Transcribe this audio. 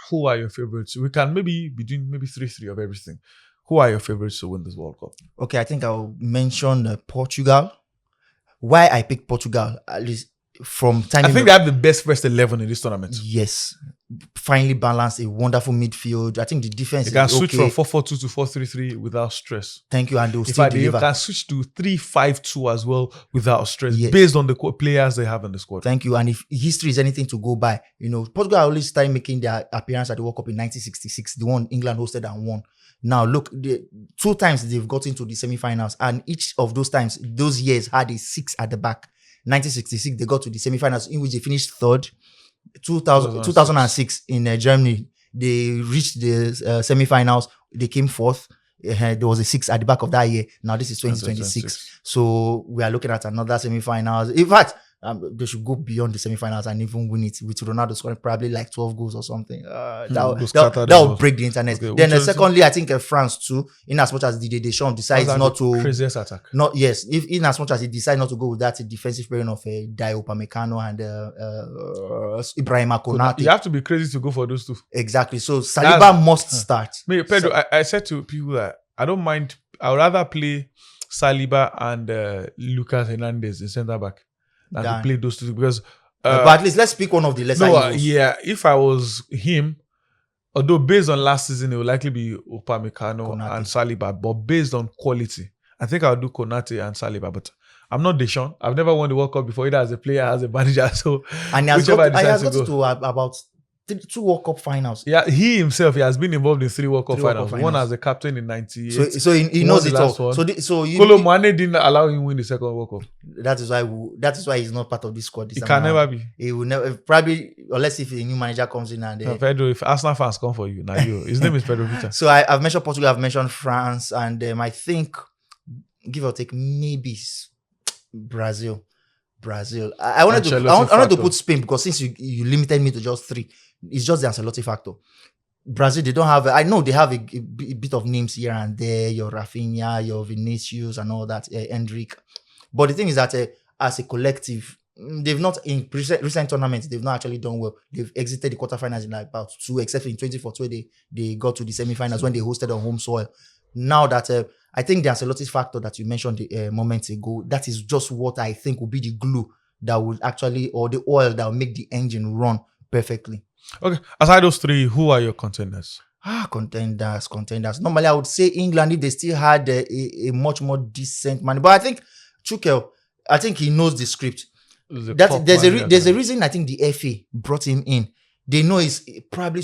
who are your favorites? We can maybe be doing maybe 3-3 of everything. Who are your favorites to win this World Cup? Okay, I think I'll mention Portugal. Why I picked Portugal, at least from time. I think they have the best first 11 in this tournament. Yes. Finally balanced, a wonderful midfield. I think the defense You can is switch okay. from 4-4-2 to 4-3-3 without stress. Thank you, and they'll In still fact, you deliver. can switch to 3-5-2 as well without stress, Yes. based on the players they have in the squad. Thank you. And if history is anything to go by, Portugal always started making their appearance at the World Cup in 1966, the one England hosted and won. Now, look, 2 times they've gotten to the semi-finals, and each of those times, those years had a 6 at the back. 1966, they got to the semi-finals, in which they finished 3rd. 2006 in Germany, they reached the semi-finals. They came 4th. There was a 6 at the back of that year. Now this is 2026. So we are looking at another semi-finals. In fact, they should go beyond the semi-finals and even win it with Ronaldo scoring probably like 12 goals or something. That will break the internet. Okay, then secondly, I think France too, in as much as Didier Deschamps decides not to... Craziest attack. In as much as he decides not to go with that defensive pairing of Dio Upamecano and Ibrahima Konate. You have to be crazy to go for those two. Exactly. So Saliba must start. Pedro, I said to people that I don't mind. I would rather play Saliba and Lucas Hernandez in centre back than to play those two, because but at least let's pick one of the lesser evils. If I was him, although based on last season it would likely be Upamecano and Saliba, but based on quality, I think I'll do Konate and Saliba. But I'm not Deschamps. I've never won the World Cup before, either as a player, as a manager. So and he has got to about 2 World Cup finals. Yeah, he himself, he has been involved in 3 World Cup finals. One as a captain in 98. So he knows it all. Kolo Muane didn't allow him win the second World Cup. That is why he's not part of this squad. He can never be. He will never, probably, unless if a new manager comes in and... Pedro, if Arsenal fans come for you, now his name is Pedro Vita. So I've mentioned Portugal, I've mentioned France, and I think, give or take, maybe Brazil. I wanted to put Spain, because since you limited me to just 3, it's just the Ancelotti factor. Brazil, they don't have... I know they have a bit of names here and there, your Rafinha, your Vinicius and all that, Endrick. But the thing is that as a collective, they've not, in recent tournaments, they've not actually done well. They've exited the quarterfinals in about 2, except in 2014 where they got to the semifinals when they hosted on home soil. Now that I think the Ancelotti factor that you mentioned moments ago, that is just what I think will be the glue that will actually, or the oil that will make the engine run perfectly. Okay, aside those 3, who are your contenders? Contenders. Normally, I would say England if they still had a much more decent man. But I think Tuchel, I think he knows the script. There's a reason I think the FA brought him in. They know he's probably